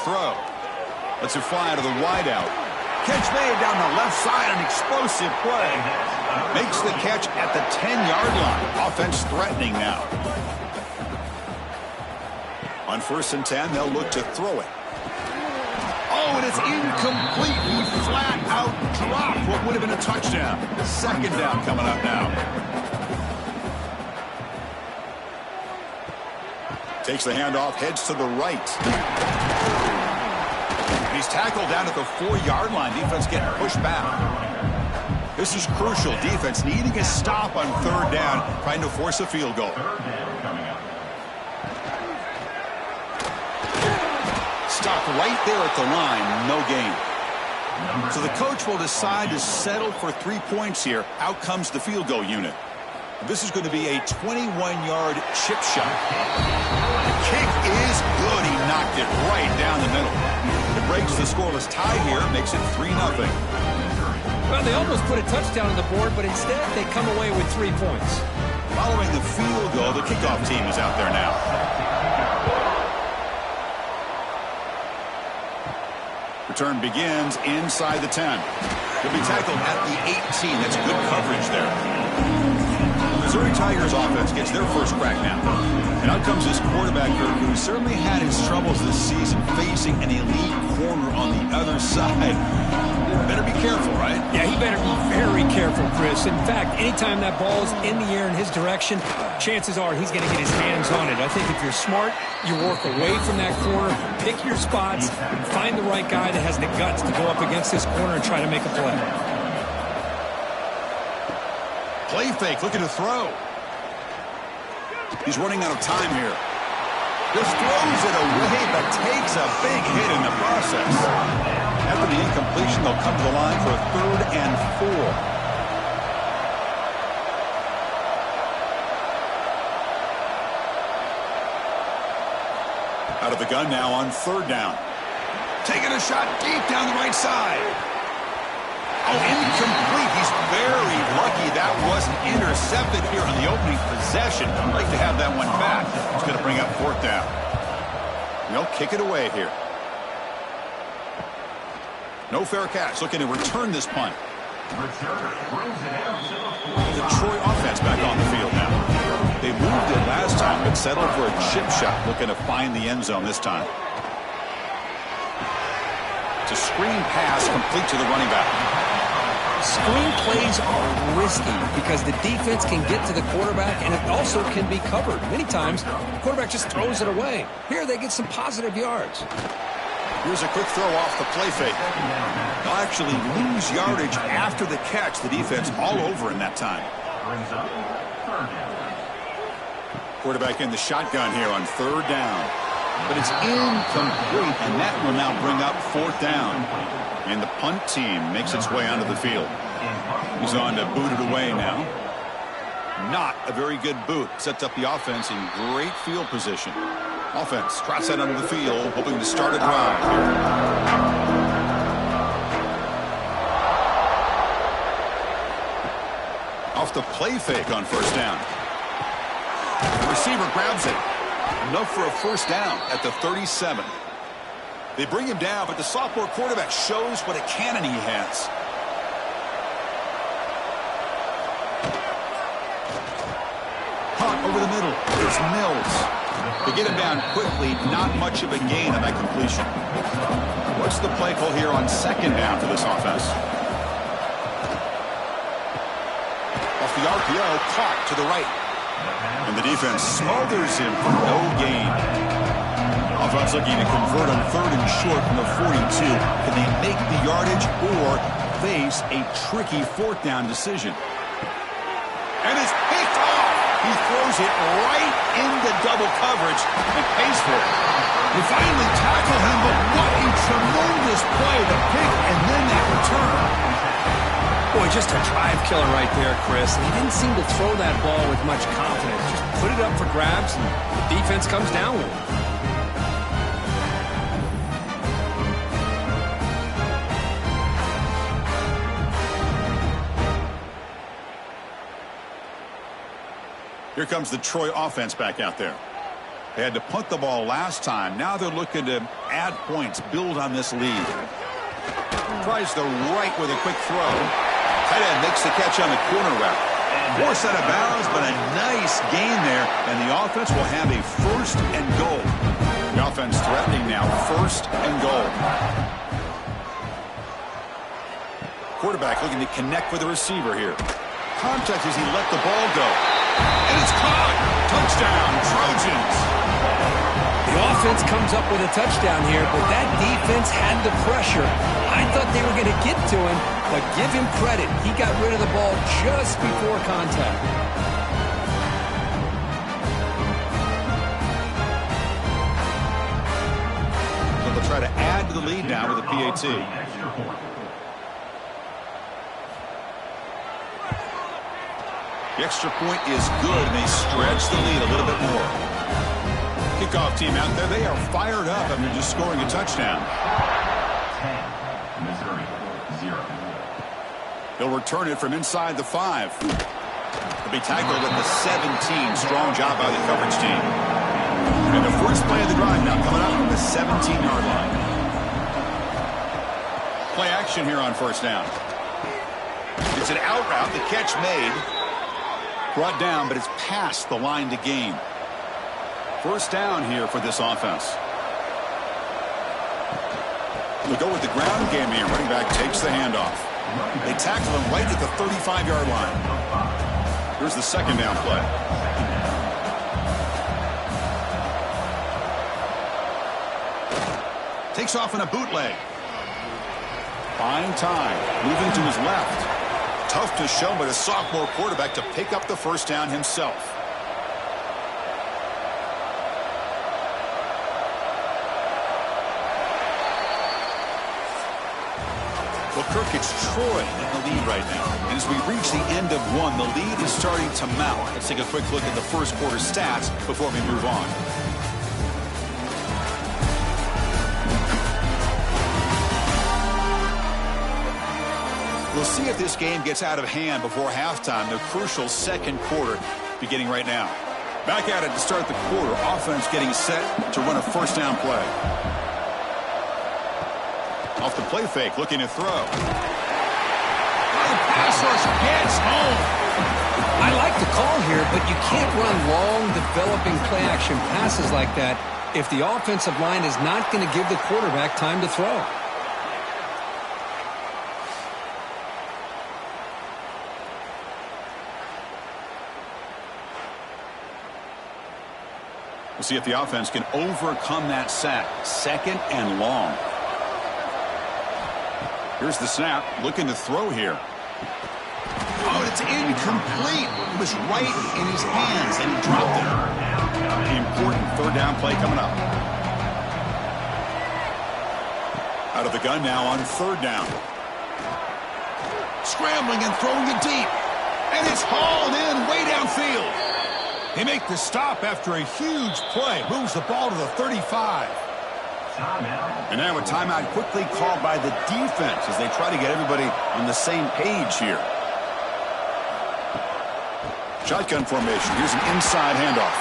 throw. Lets it fly to the wideout. Catch made down the left side, an explosive play. Makes the catch at the 10-yard line. Offense threatening now. On 1st and 10, they'll look to throw it. Oh, and it's incomplete. He flat out dropped what would have been a touchdown. 2nd down coming up now. Takes the handoff, heads to the right. He's tackled down at the 4-yard line. Defense getting pushed back. This is crucial. Defense needing a stop on 3rd down, trying to force a field goal. Stopped right there at the line, no gain. So the coach will decide to settle for 3 points here. Out comes the field goal unit. This is going to be a 21-yard chip shot. The kick is good. He knocked it right down the middle. It breaks the scoreless tie here, makes it 3-0. Well, they almost put a touchdown on the board, but instead they come away with 3 points. Following the field goal, the kickoff team is out there now. Return begins inside the 10. He'll be tackled at the 18. That's good coverage there. Missouri Tigers offense gets their first crack now. And out comes this quarterback who certainly had his troubles this season facing an elite corner on the other side. Better be careful, right? Yeah, he better be very careful, Chris. In fact, anytime that ball's in the air in his direction, chances are he's going to get his hands on it. I think if you're smart, you work away from that corner, pick your spots, and find the right guy that has the guts to go up against this corner and try to make a play. Play fake, looking to throw. He's running out of time here. Just throws it away, but takes a big hit in the process. After the incompletion, they'll come to the line for a 3rd and 4. Out of the gun now on 3rd down. Taking a shot deep down the right side. Oh, incomplete. He's very lucky that wasn't intercepted here on the opening possession. I'd like to have that one back. It's going to bring up 4th down. They'll kick it away here. No fair catch. Looking to return this punt. The Troy offense back on the field now. They moved it last time, but settled for a chip shot. Looking to find the end zone this time. It's a screen pass complete to the running back. Screen plays are risky because the defense can get to the quarterback, and it also can be covered. Many times, the quarterback just throws it away. Here, they get some positive yards. Here's a quick throw off the play fake. They'll actually lose yardage after the catch. The defense all over in that time. Quarterback in the shotgun here on 3rd down. But it's incomplete, and that will now bring up 4th down. And the punt team makes its way onto the field. He's on to boot it away now. Not a very good boot. Sets up the offense in great field position. Offense trots that onto the field, hoping to start a drive here. Off the play fake on 1st down. The receiver grabs it. Enough for a 1st down at the 37. They bring him down, but the sophomore quarterback shows what a cannon he has. Punt over the middle. It's Mills. They get him down quickly. Not much of a gain on that completion. What's the play call here on 2nd down for this offense? Off the RPO, caught to the right. And the defense smothers him for no gain. Offense looking to convert on 3rd and short from the 42. Can they make the yardage or face a tricky 4th down decision? And it's picked off. He throws it right into double coverage and pays for it. They finally tackle him, but what a tremendous play. The pick and then that return. Boy, just a drive killer right there, Chris. He didn't seem to throw that ball with much confidence. Just put it up for grabs, and the defense comes down with it. Here comes the Troy offense back out there. They had to punt the ball last time. Now they're looking to add points, build on this lead. Tries the right with a quick throw. Tight end makes the catch on the corner route. Forced out of bounds, but a nice gain there, and the offense will have a first and goal. The offense threatening now, first and goal. Quarterback looking to connect with the receiver here. Contact as he let the ball go. And it's caught. Touchdown, Trojans. The offense comes up with a touchdown here, but that defense had the pressure. I thought they were going to get to him, but give him credit. He got rid of the ball just before contact. So they'll try to add to the lead now with a PAT. The extra point is good, and they stretch the lead a little bit more. Kickoff team out there, they are fired up after just scoring a touchdown. 10, Missouri, 0. They'll return it from inside the 5. They'll be tackled at the 17. Strong job by the coverage team. And the first play of the drive now coming up from the 17-yard line. Play action here on first down. It's an out route, the catch made. Brought down, but it's past the line to gain. First down here for this offense. We'll go with the ground game here. Running back takes the handoff. They tackle him right at the 35-yard line. Here's the second down play. Takes off in a bootleg. Fine time. Moving to his left. Tough to show, but a sophomore quarterback to pick up the first down himself. Well, Kirk, it's Troy in the lead right now. And as we reach the end of one, the lead is starting to mount. Let's take a quick look at the first quarter stats before we move on. We'll see if this game gets out of hand before halftime. The crucial second quarter beginning right now. Back at it to start the quarter. Offense getting set to run a first down play. Off the play fake, looking to throw. The pass rush gets home. I like the call here, but you can't run long, developing play-action passes like that if the offensive line is not going to give the quarterback time to throw. We'll see if the offense can overcome that sack. Second and long. Here's the snap. Looking to throw here. Oh, it's incomplete. It was right in his hands, and he dropped it. Important third down play coming up. Out of the gun now on third down. Scrambling and throwing it deep. And it's hauled in way downfield. They make the stop after a huge play. Moves the ball to the 35. And now a timeout quickly called by the defense as they try to get everybody on the same page here. Shotgun formation. Here's an inside handoff.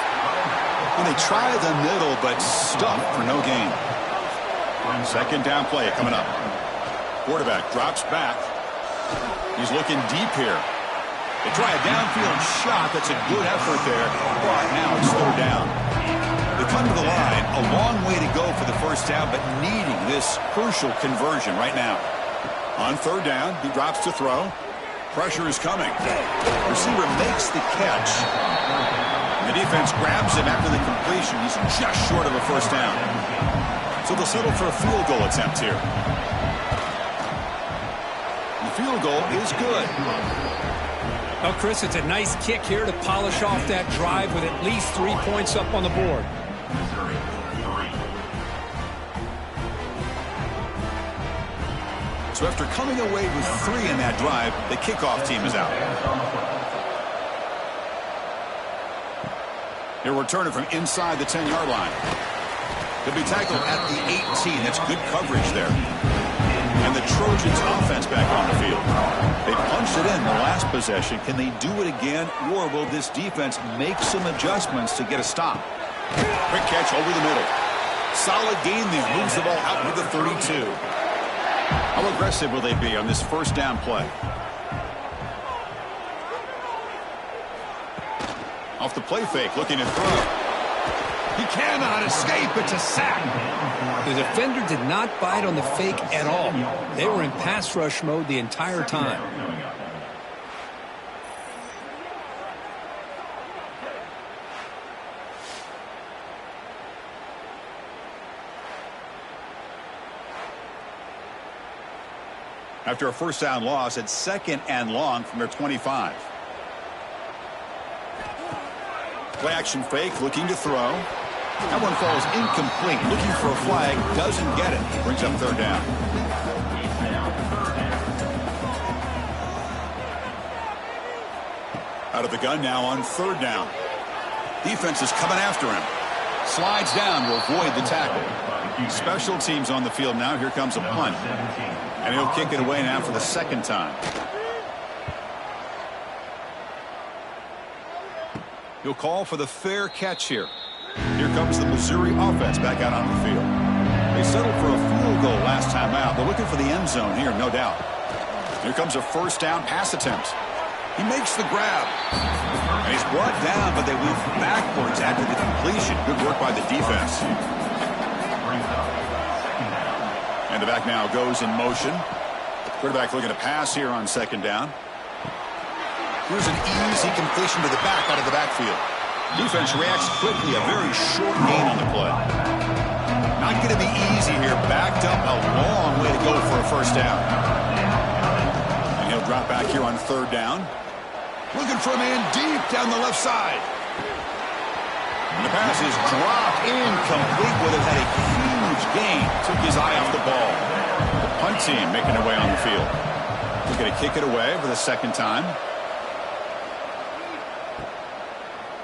And they try the middle, but stuffed for no gain. Second down play coming up. Quarterback drops back. He's looking deep here. They try a downfield shot. That's a good effort there. But now it's third down. They come to the line. A long way to go for the first down, but needing this crucial conversion right now. On third down, he drops to throw. Pressure is coming. Receiver makes the catch. The defense grabs him after the completion. He's just short of a first down. So they'll settle for a field goal attempt here. The field goal is good. Well, Chris, it's a nice kick here to polish off that drive with at least 3 points up on the board. So after coming away with 3 in that drive, the kickoff team is out. He'll return it from inside the 10-yard line. He'll be tackled at the 18. That's good coverage there. And the Trojans offense back on the field. They punched it in the last possession. Can they do it again, or will this defense make some adjustments to get a stop? Quick catch over the middle. Solid gain there. Moves the ball out to the 32. How aggressive will they be on this first down play? Off the play fake, looking to throw. He cannot escape. It's a sack. The defender did not bite on the fake at all. They were in pass rush mode the entire time. After a first down loss, it's 2nd and long from their 25. Play action fake, looking to throw. That one falls incomplete. Looking for a flag, doesn't get it. Brings up 3rd down. Out of the gun now on 3rd down. Defense is coming after him. Slides down to avoid the tackle. Special teams on the field now. Here comes a punt. And he'll kick it away now for the 2nd time. He'll call for the fair catch here. Here comes the Missouri offense back out on the field. They settled for a field goal last time out. They're looking for the end zone here, no doubt. Here comes a first down pass attempt. He makes the grab. And he's brought down, but they went backwards after the completion. Good work by the defense. And the back now goes in motion. Quarterback looking to pass here on 2nd down. Here's an easy completion to the back out of the backfield. Defense reacts quickly. A very short gain on the play. Not going to be easy here. Backed up a long way to go for a first down. And he'll drop back here on 3rd down. Looking for a man deep down the left side. And the pass is dropped incomplete. Would have had a huge gain. Took his eye off the ball. The punt team making their way on the field. They're going to kick it away for the 2nd time.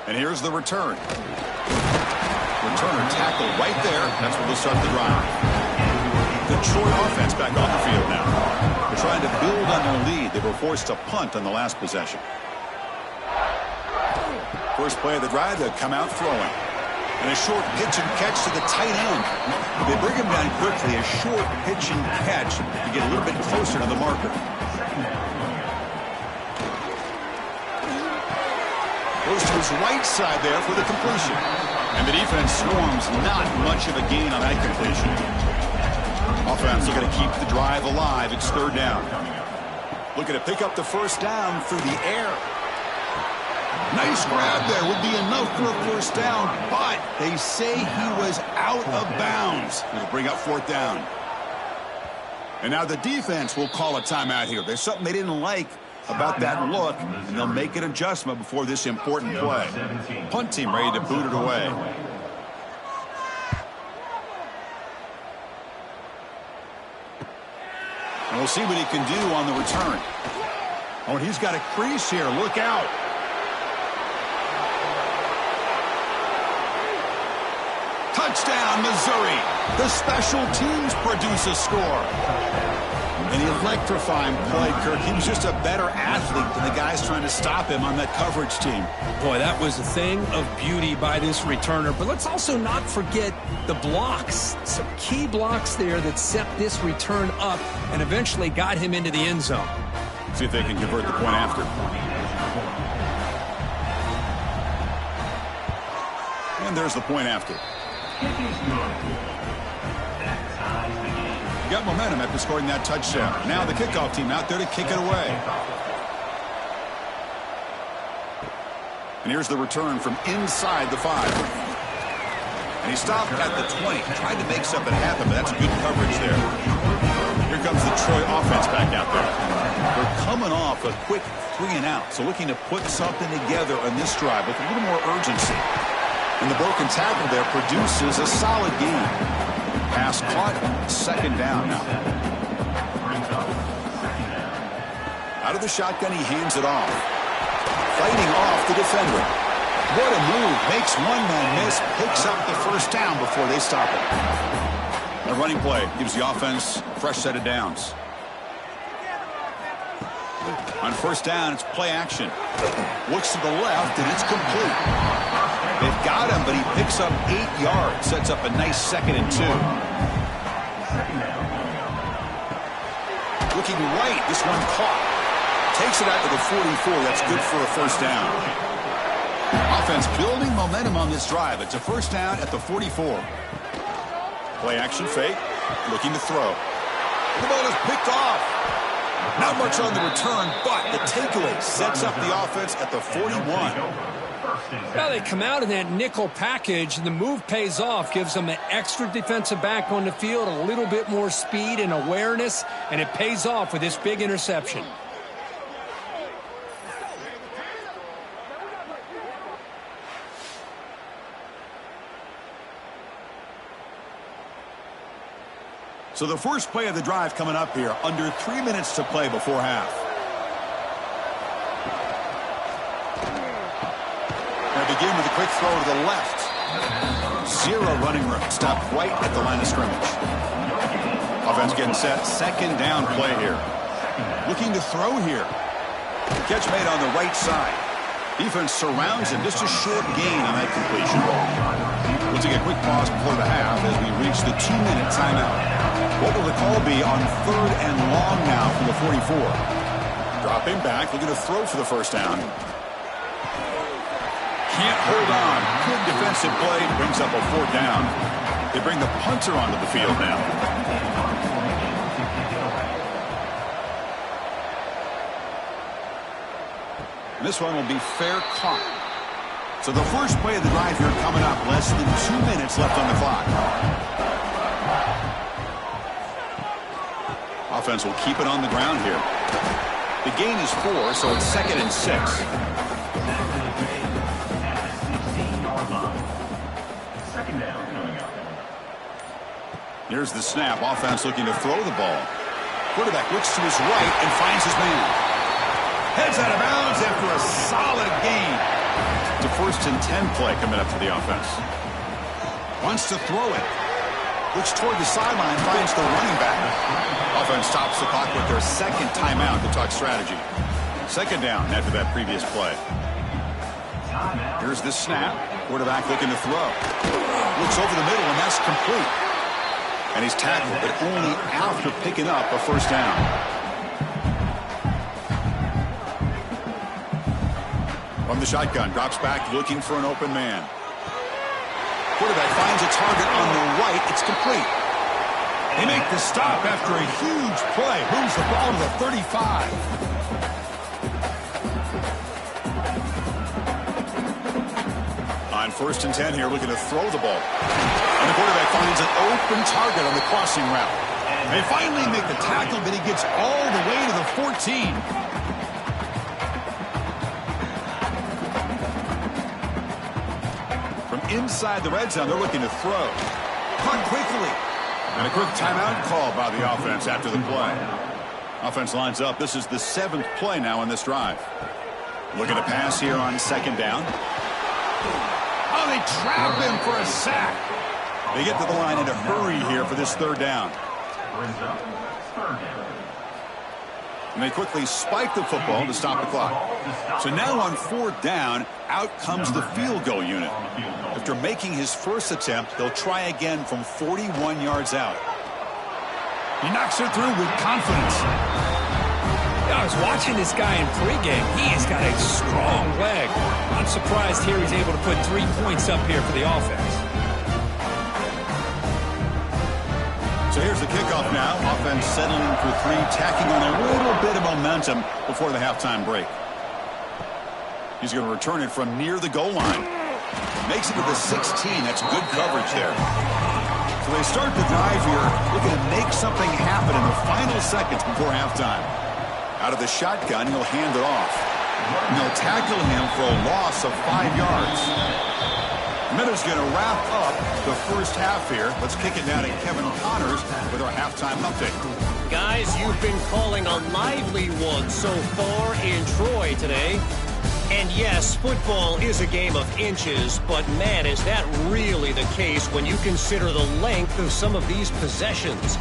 And here's the return. Returner tackled right there. That's where they'll start the drive. The Troy offense back on the field now. They're trying to build on their lead. They were forced to punt on the last possession. First play of the drive, they'll come out throwing. And a short pitch and catch to the tight end. They bring him down quickly. A short pitch and catch to get a little bit closer to the marker. Goes to his right side there for the completion. And the defense swarms. Not much of a gain on that completion. Offense looking to keep the drive alive. It's 3rd down. Looking to pick up the first down through the air. Nice grab there. Would be enough for a first down, but they say he was out of bounds. It'll bring up 4th down. And now the defense will call a timeout here. There's something they didn't like about that look, and they'll make an adjustment before this important play. Punt team ready to boot it away. And we'll see what he can do on the return. Oh, and he's got a crease here. Look out. Touchdown, Missouri. The special teams produce a score. An electrifying play, Kirk. He was just a better athlete than the guys trying to stop him on that coverage team. Boy, that was a thing of beauty by this returner. But let's also not forget the blocks. Some key blocks there that set this return up and eventually got him into the end zone. See if they can convert the point after. And there's the point after. Got momentum after scoring that touchdown. Now the kickoff team out there to kick it away. And here's the return from inside the 5. And he stopped at the 20. Tried to make something happen, but that's good coverage there. Here comes the Troy offense back out there. They're coming off a quick 3 and out, so looking to put something together on this drive with a little more urgency. And the broken tackle there produces a solid gain. Pass caught, 2nd down now. Out of the shotgun, he hands it off. Fighting off the defender. What a move. Makes one man miss, picks up the first down before they stop it. A running play gives the offense a fresh set of downs. On first down, it's play action. Looks to the left, and it's complete. They've got him, but he picks up 8 yards. Sets up a nice 2nd and 2. Looking right, this one caught. Takes it out to the 44. That's good for a first down. Offense building momentum on this drive. It's a first down at the 44. Play action fake. Looking to throw. The ball is picked off. Not much on the return, but the takeaway sets up the offense at the 41. Well, they come out in that nickel package, and the move pays off. Gives them an extra defensive back on the field, a little bit more speed and awareness, and it pays off with this big interception. So the first play of the drive coming up here. Under 3 minutes to play before half. They begin with a quick throw to the left. 0 running room. Stopped right at the line of scrimmage. Offense getting set. 2nd down play here. Looking to throw here. Catch made on the right side. Defense surrounds him. Just a short gain on that completion. We'll take a quick pause before the half as we reach the 2-minute timeout. What will the call be on 3rd and long now from the 44? Dropping back, looking to throw for the first down. Can't hold on. Good defensive play. Brings up a 4th down. They bring the punter onto the field now. And this one will be fair caught. So the first play of the drive here coming up. Less than 2 minutes left on the clock. Offense will keep it on the ground here. The gain is 4, so it's 2nd and 6. Here's the snap. Offense looking to throw the ball. Quarterback looks to his right and finds his man. Heads out of bounds after a solid gain. It's a 1st and 10 play coming up for the offense. Wants to throw it. Looks toward the sideline, finds the running back. Offense stops the clock with their 2nd timeout to talk strategy. 2nd down after that previous play. Here's the snap. Quarterback looking to throw. Looks over the middle, and that's complete. And he's tackled, but only after picking up a first down. From the shotgun, drops back, looking for an open man. Quarterback finds a target on the right. It's complete. They make the stop after a huge play. Moves the ball to the 35. On 1st and 10 here, looking to throw the ball. And the quarterback finds an open target on the crossing route. They finally make the tackle, but he gets all the way to the 14. Inside the red zone, they're looking to throw. Caught quickly. And a quick timeout call by the offense after the play. Offense lines up. This is the 7th play now in this drive. Looking to pass here on 2nd down. Oh, they trap him for a sack. They get to the line in a hurry here for this 3rd down. And they quickly spike the football to stop the clock. So now on 4th down, out comes the field goal unit. After making his first attempt, they'll try again from 41 yards out. He knocks it through with confidence. I was watching this guy in pregame. He has got a strong leg. I'm surprised here he's able to put 3 points up here for the offense. So here's the kickoff now. Offense settling for 3, tacking on a little bit of momentum before the halftime break. He's going to return it from near the goal line. Makes it to the 16. That's good coverage there. So they start the drive here, looking to make something happen in the final seconds before halftime. Out of the shotgun, he'll hand it off. And they'll tackle him for a loss of 5 yards. Minutes going to wrap up the first half here. Let's kick it down to Kevin Connors with our halftime update. Guys, you've been calling a lively one so far in Troy today. And yes, football is a game of inches, but man, is that really the case when you consider the length of some of these possessions.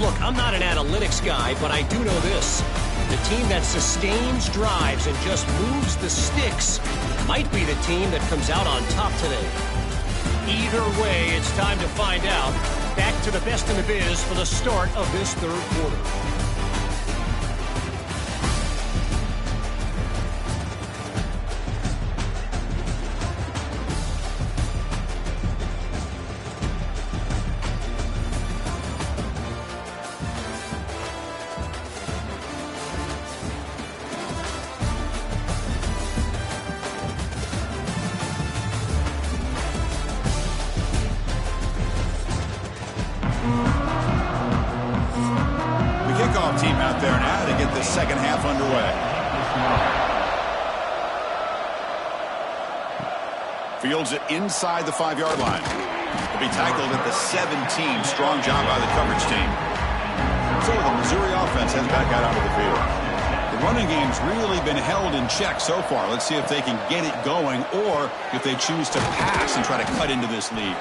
Look, I'm not an analytics guy, but I do know this. The team that sustains drives and just moves the sticks might be the team that comes out on top today. Either way, it's time to find out. Back to the best in the biz for the start of this third quarter. Team out there now to get the second half underway. Fields it inside the 5-yard line. To be tackled at the 17. Strong job by the coverage team. So the Missouri offense heads back out onto the field. The running game's really been held in check so far. Let's see if they can get it going or if they choose to pass and try to cut into this lead.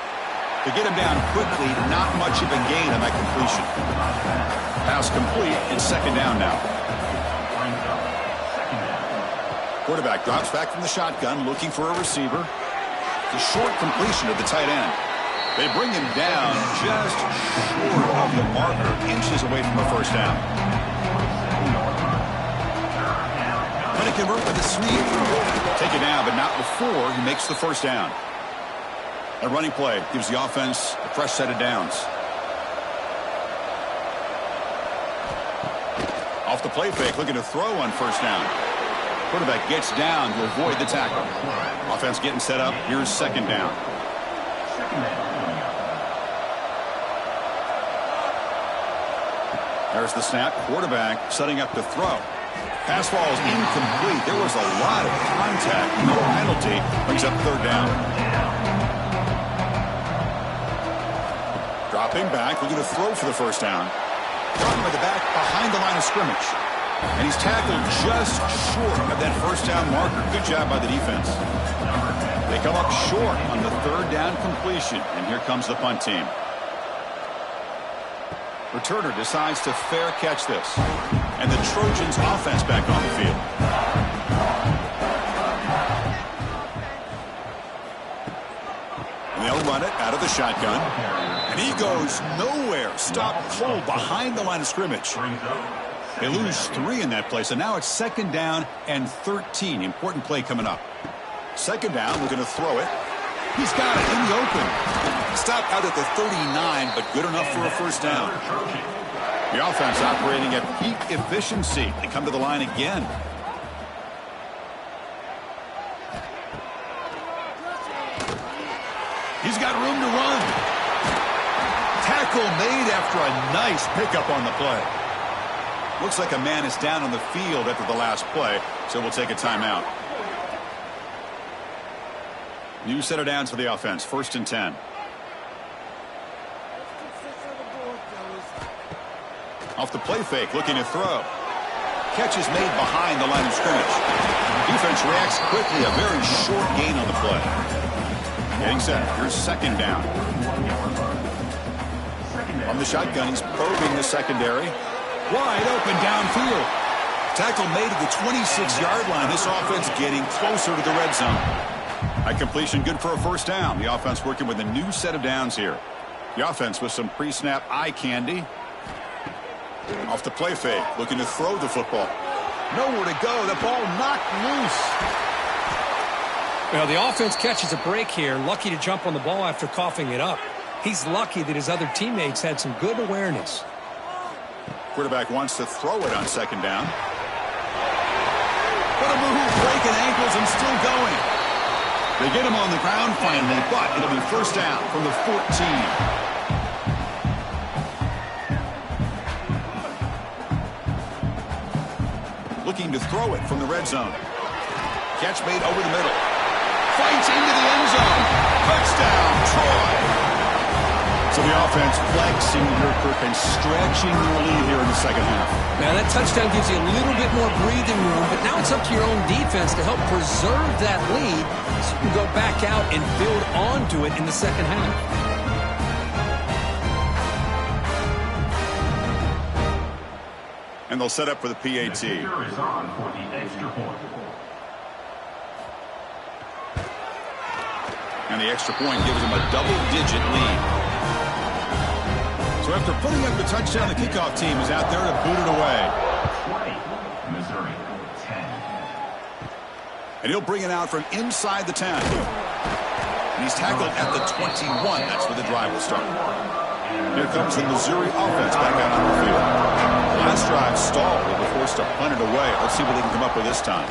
To get him down quickly, not much of a gain on that completion. Pass complete, and second down now. Quarterback drops back from the shotgun, looking for a receiver. The short completion of the tight end. They bring him down just short of the marker, inches away from a first down. Going to convert with a sweep. Take it down, but not before he makes the first down. A running play gives the offense a fresh set of downs. Off the play fake, looking to throw on first down. Quarterback gets down to avoid the tackle. Offense getting set up. Here's second down. There's the snap. Quarterback setting up to throw. Pass falls incomplete. There was a lot of contact. No penalty. Brings up third down. Dropping back, looking to throw for the first down. Dropping with the back behind the line of scrimmage. And he's tackled just short of that first down marker. Good job by the defense. They come up short on the third down completion. And here comes the punt team. Returner decides to fair catch this. And the Trojans offense back on the field. And they'll run it out of the shotgun. And he goes nowhere. Stop cold behind the line of scrimmage. They lose 3 in that play. So now it's second down and 13. Important play coming up. Second down, we're going to throw it. He's got it in the open. Stopped out at the 39, but good enough for a first down. The offense operating at peak efficiency. They come to the line again. He's got room to run. Tackle made after a nice pickup on the play. Looks like a man is down on the field after the last play, so we'll take a timeout. New set of downs for the offense. First and 10. Off the play fake, looking to throw. Catch is made behind the line of scrimmage. Defense reacts quickly. A very short gain on the play. Getting set. Here's second down. On the shotgun, he's probing the secondary. Wide open downfield. Tackle made at the 26-yard line. This offense getting closer to the red zone. High completion, good for a first down. The offense working with a new set of downs here. The offense with some pre-snap eye candy. Off the play fake, looking to throw the football. Nowhere to go. The ball knocked loose. Well, the offense catches a break here. Lucky to jump on the ball after coughing it up. He's lucky that his other teammates had some good awareness. Quarterback wants to throw it on second down. What a move, breaking ankles and still going. They get him on the ground finally, but it'll be first down from the 14. Looking to throw it from the red zone. Catch made over the middle. Fights into the end zone. Touchdown, Troy. So the offense flexing here, Kirk, and stretching their lead here in the second half. Now that touchdown gives you a little bit more breathing room, but now it's up to your own defense to help preserve that lead so you can go back out and build onto it in the second half. And And they'll set up for the PAT. And the extra point gives them a double-digit lead. So after putting up the touchdown, the kickoff team is out there to boot it away. And he'll bring it out from inside the 10. And he's tackled at the 21. That's where the drive will start. Here comes the Missouri offense back out on the field. The last drive stalled. They were forced to punt it away. Let's see what they can come up with this time.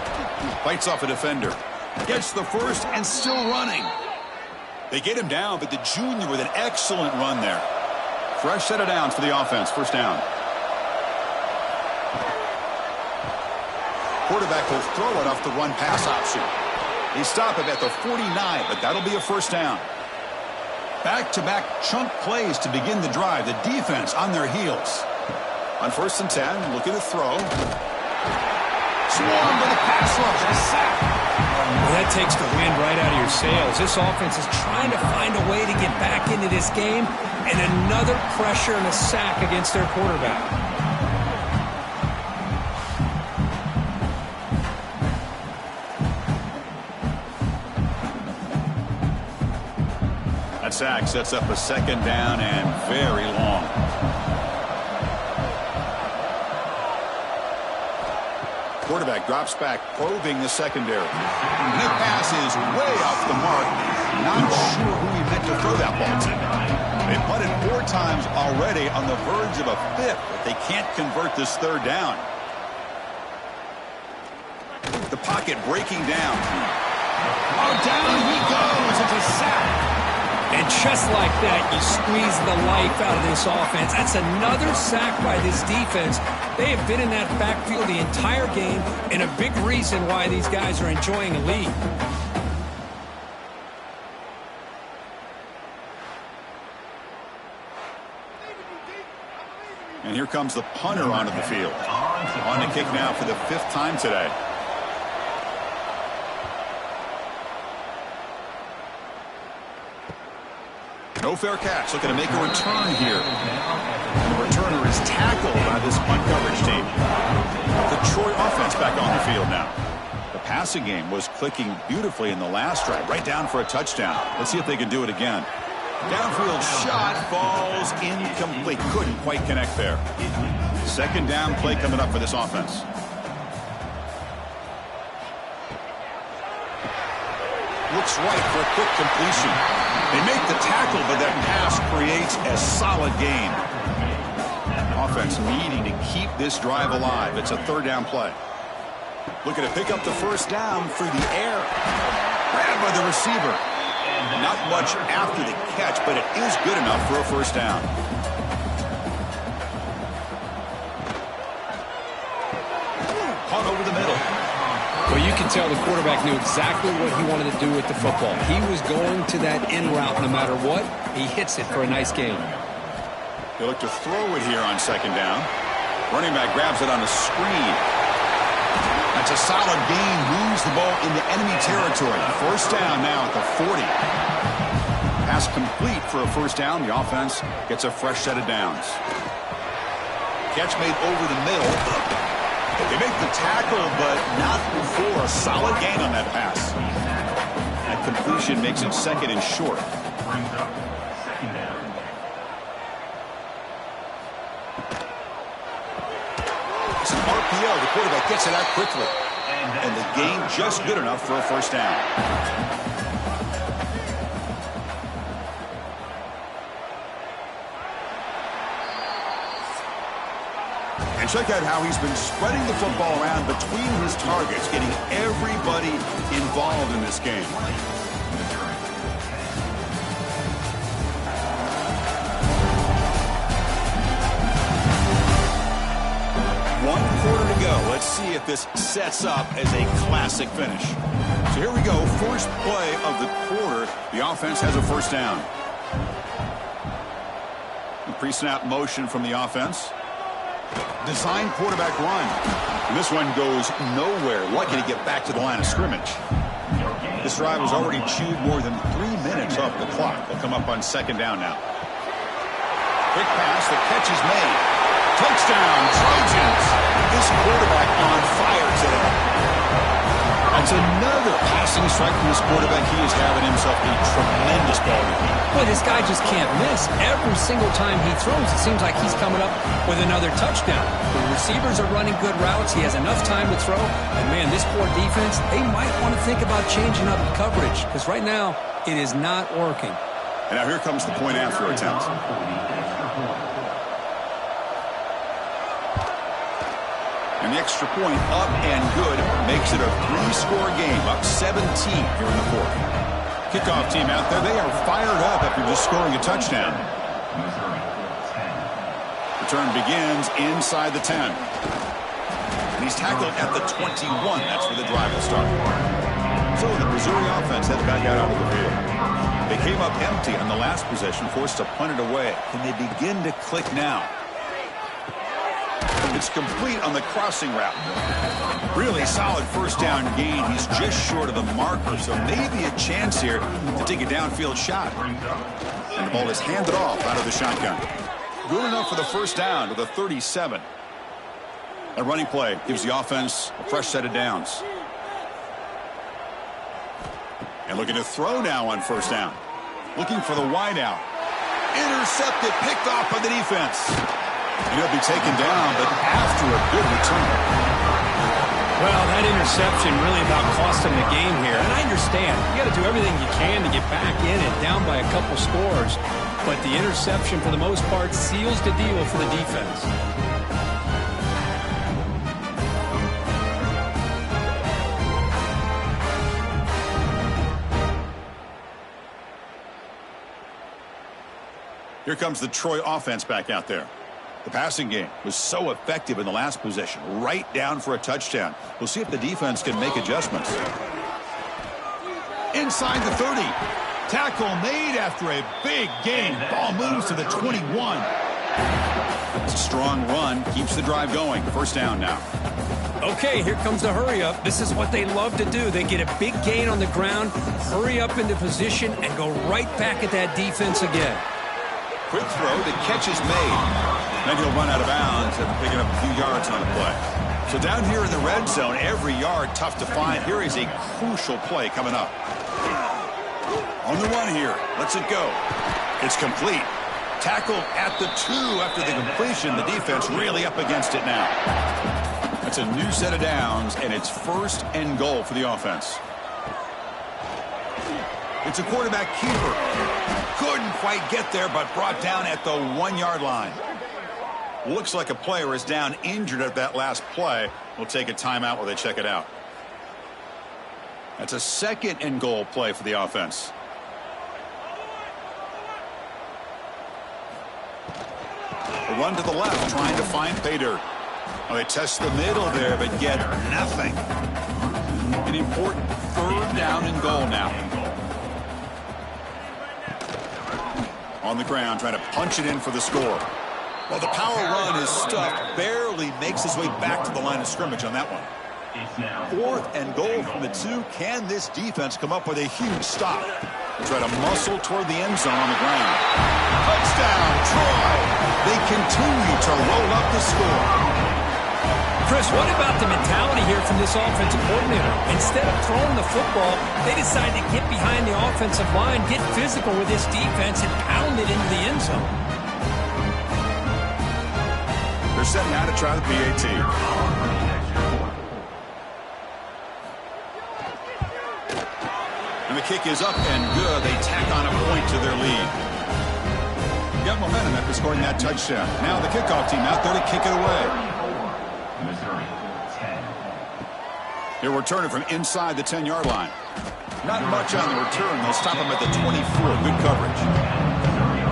Fights off a defender. Gets the first and still running. They get him down, but the junior with an excellent run there. Fresh set of downs for the offense. First down. Quarterback will throw it off the run-pass option. They stop it at the 49, but that'll be a first down. Back-to-back chunk plays to begin the drive. The defense on their heels. On 1st and 10, looking to throw. Swarmed by the pass rush. A sack. Well, that takes the wind right out of your sails. This offense is trying to find a way to get back into this game, and another pressure and a sack against their quarterback. That sack sets up a second down and very long. Quarterback drops back, probing the secondary. And that pass is way off the mark. Not sure who he meant to throw that ball to. They punted 4 times already on the verge of a 5th, but they can't convert this 3rd down. The pocket breaking down. Oh, down he goes. It's a sack. And just like that, you squeeze the life out of this offense. That's another sack by this defense. They have been in that backfield the entire game, and a big reason why these guys are enjoying a lead. And here comes the punter onto the field. On the kick now for the 5th time today. No fair catch. Looking to make a return here. And the returner is tackled by this punt coverage team. The Troy offense back on the field now. The passing game was clicking beautifully in the last drive. Right down for a touchdown. Let's see if they can do it again. Downfield shot falls incomplete. Couldn't quite connect there. Second down play coming up for this offense. Looks right for a quick completion. They make the tackle, but that pass creates a solid gain. Offense needing to keep this drive alive. It's a 3rd down play. Looking to pick up the first down through the air. Grabbed by the receiver. Not much after the catch, but it is good enough for a first down. Caught over the middle. Well, you can tell the quarterback knew exactly what he wanted to do with the football. He was going to that in route no matter what. He hits it for a nice gain. They look to throw it here on 2nd down. Running back grabs it on a screen. That's a solid gain. Moves the ball into enemy territory. First down now at the 40. Pass complete for a first down. The offense gets a fresh set of downs. Catch made over the middle. They make the tackle, but not before a solid gain on that pass. That completion makes it 2nd and short. It's an RPO. The quarterback gets it out quickly. And the gain just good enough for a first down. And check out how he's been spreading the football around between his targets, getting everybody involved in this game. One quarter to go. Let's see if this sets up as a classic finish. So here we go. First play of the quarter. The offense has a first down. The pre-snap motion from the offense. Design quarterback run. And this one goes nowhere. Lucky to get back to the line of scrimmage. This drive has already chewed more than 3 minutes off the clock. They'll come up on 2nd down now. Quick pass. The catch is made. Touchdown, Trojans. this quarterback on fire today. That's another passing strike from this quarterback. He is having himself a tremendous ball game. Boy, this guy just can't miss. Every single time he throws, it seems like he's coming up with another touchdown. The receivers are running good routes. He has enough time to throw. And, man, this poor defense, they might want to think about changing up coverage because right now it is not working. And now here comes the point after attempt. And the extra point up and good makes it a 3-score game, up 17 here in the fourth. Kickoff team out there, they are fired up after just scoring a touchdown. Return begins inside the 10. And he's tackled at the 21. That's where the drive will start. So the Missouri offense heads back out onto the field. They came up empty on the last possession, forced to punt it away. Can they begin to click now? It's complete on the crossing route. Really solid first down gain. He's just short of the marker, so maybe a chance here to take a downfield shot. And the ball is handed off out of the shotgun. Good enough for the first down to the 37. A running play gives the offense a fresh set of downs. And looking to throw now on first down. Looking for the wideout. Intercepted, picked off by the defense. He'll be taken down, but after a good return. Well, that interception really about cost him the game here. And I understand. You got to do everything you can to get back in and down by a couple scores. But the interception, for the most part, seals the deal for the defense. Here comes the Troy offense back out there. The passing game was so effective in the last possession, right down for a touchdown. We'll see if the defense can make adjustments. Inside the 30. Tackle made after a big gain. Ball moves to the 21. It's a strong run, keeps the drive going. First down now. Okay, here comes the hurry up. This is what they love to do. They get a big gain on the ground, hurry up into position, and go right back at that defense again. Quick throw, the catch is made. Then he'll run out of bounds after picking up a few yards on the play. So down here in the red zone, every yard tough to find. Here is a crucial play coming up. On the run here, lets it go. It's complete. Tackled at the 2 after the completion. The defense really up against it now. That's a new set of downs, and it's first and goal for the offense. It's a quarterback keeper. Couldn't quite get there, but brought down at the 1-yard line. Looks like a player is down injured at that last play. We'll take a timeout while they check it out. That's a second and goal play for the offense. A run to the left, trying to find pay dirt. Well, they test the middle there, but get nothing. An important third down and goal now. On the ground, trying to punch it in for the score. Well, the power run is stuffed, barely makes his way back to the line of scrimmage on that one. Fourth and goal from the 2. Can this defense come up with a huge stop? They try to muscle toward the end zone on the ground. Touchdown, Troy! They continue to roll up the score. Chris, what about the mentality here from this offensive coordinator? Instead of throwing the football, they decide to get behind the offensive line, get physical with this defense, and pound it into the end zone. They're setting out to try the PAT. And the kick is up and good. They tack on a point to their lead. Got momentum after scoring that touchdown. Now the kickoff team out there to kick it away. They're returning from inside the 10-yard line. Not much on the return. They'll stop them at the 24. Good coverage.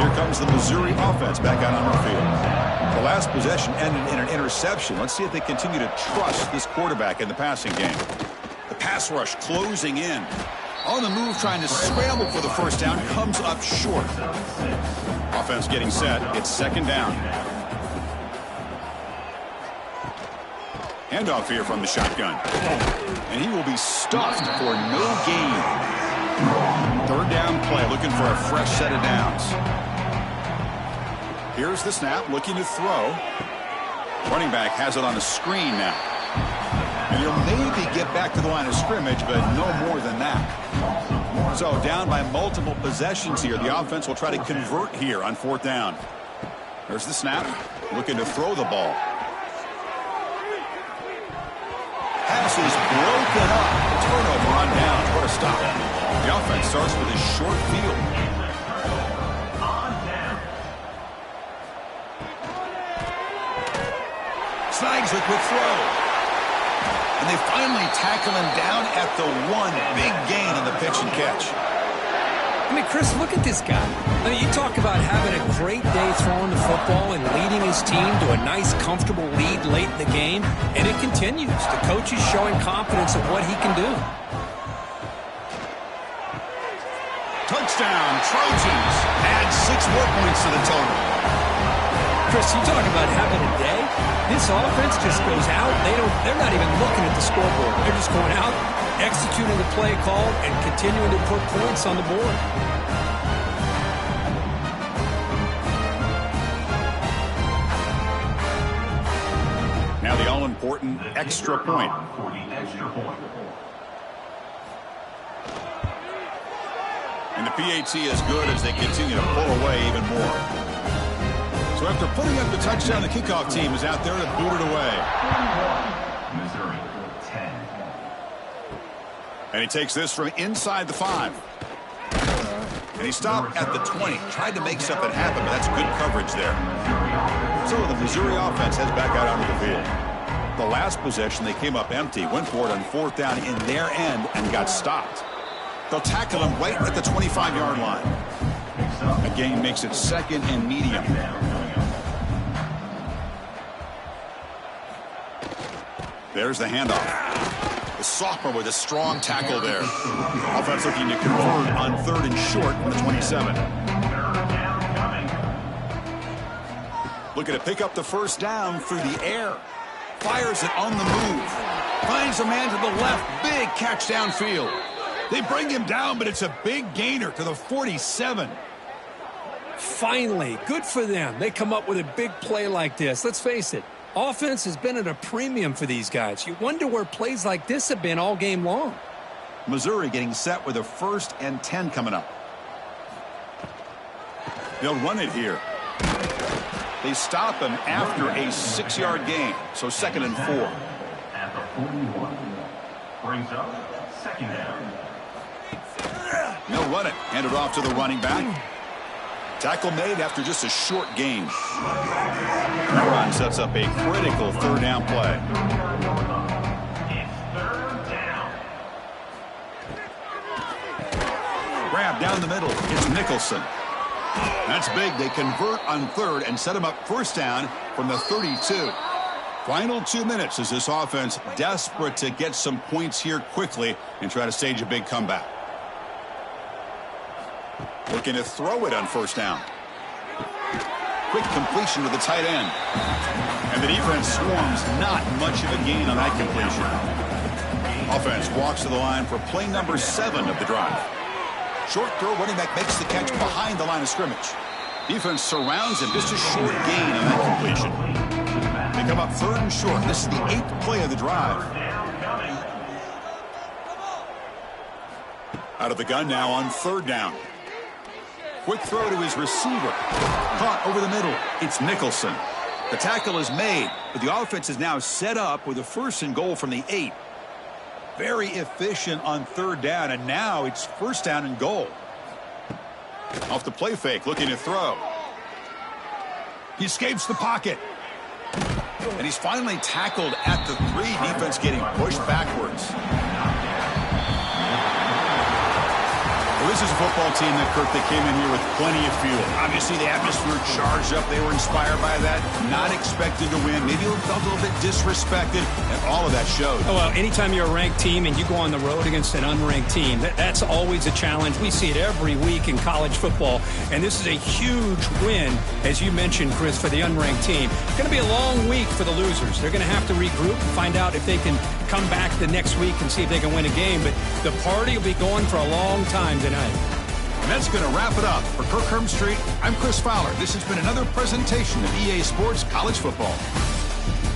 Here comes the Missouri offense back out on the field. The last possession ended in an interception. Let's see if they continue to trust this quarterback in the passing game. The pass rush closing in. On the move, trying to scramble for the first down. Comes up short. Offense getting set. It's second down. Handoff here from the shotgun. And he will be stuffed for no gain. Third down play, looking for a fresh set of downs. Here's the snap, looking to throw. Running back has it on a screen now. And he'll maybe get back to the line of scrimmage, but no more than that. So down by multiple possessions here. The offense will try to convert here on 4th down. There's the snap. Looking to throw the ball. Pass is broken up. Turnover on down. What a stop. The offense starts with a short field. Snags a quick throw. And they finally tackle him down at the 1. Big gain on the pitch and catch. I mean, Chris, look at this guy. I mean, you talk about having a great day throwing the football and leading his team to a nice, comfortable lead late in the game, and it continues. The coach is showing confidence of what he can do. Touchdown, Trojans. Add 6 more points to the total. Chris, you talk about having a day. This offense just goes out. They're not even looking at the scoreboard. They're just going out, executing the play called, and continuing to put points on the board. Now the all-important extra point. And the PAT is good as they continue to pull away even more. So after putting up the touchdown, the kickoff team is out there to boot it away. Missouri, 10. And he takes this from inside the 5. And he stopped at the 20. Tried to make something happen, but that's good coverage there. So the Missouri offense heads back out onto the field. The last possession, they came up empty, went for it on 4th down in their end, and got stopped. They'll tackle him right at the 25-yard line. A gain makes it 2nd and medium. There's the handoff. The sophomore with a strong tackle there. Offense looking to convert on 3rd and short from the 27. Looking to pick up the 1st down through the air. Fires it on the move. Finds a man to the left. Big catch downfield. They bring him down, but it's a big gainer to the 47. Finally, good for them. They come up with a big play like this. Let's face it. Offense has been at a premium for these guys. You wonder where plays like this have been all game long. Missouri getting set with a 1st and 10 coming up. They'll run it here. They stop him after a 6-yard gain, so 2nd and 4. At the 41. Brings up 2nd down. They'll run it. Hand it off to the running back. Tackle made after just a short gain. The run sets up a critical 3rd down play. It's 3rd down. Grab down the middle. It's Nicholson. That's big. They convert on 3rd and set him up 1st down from the 32. Final 2 minutes as this offense desperate to get some points here quickly and try to stage a big comeback. Looking to throw it on 1st down. Quick completion to the tight end. And the defense swarms, not much of a gain on that completion. Offense walks to the line for play number 7 of the drive. Short throw, running back makes the catch behind the line of scrimmage. Defense surrounds him, just a short gain on that completion. They come up 3rd and short. This is the 8th play of the drive. Out of the gun now on 3rd down. Quick throw to his receiver. Caught over the middle. It's Nicholson. The tackle is made, but the offense is now set up with a 1st and goal from the 8. Very efficient on 3rd down, and now it's 1st down and goal. Off the play fake, looking to throw. He escapes the pocket. And he's finally tackled at the 3. Defense getting pushed backwards. Well, this is a football team that, Kirk, that came in here with plenty of fuel. Obviously, the atmosphere charged up. They were inspired by that. Not expected to win. Maybe felt a little bit disrespected, and all of that showed. Oh, well, anytime you're a ranked team and you go on the road against an unranked team, that's always a challenge. We see it every week in college football, and this is a huge win, as you mentioned, Chris, for the unranked team. It's going to be a long week for the losers. They're going to have to regroup and find out if they can come back the next week and see if they can win a game. But the party will be going for a long time tonight. And that's going to wrap it up. For Kirk Street, I'm Chris Fowler. This has been another presentation of EA Sports College Football. Bye.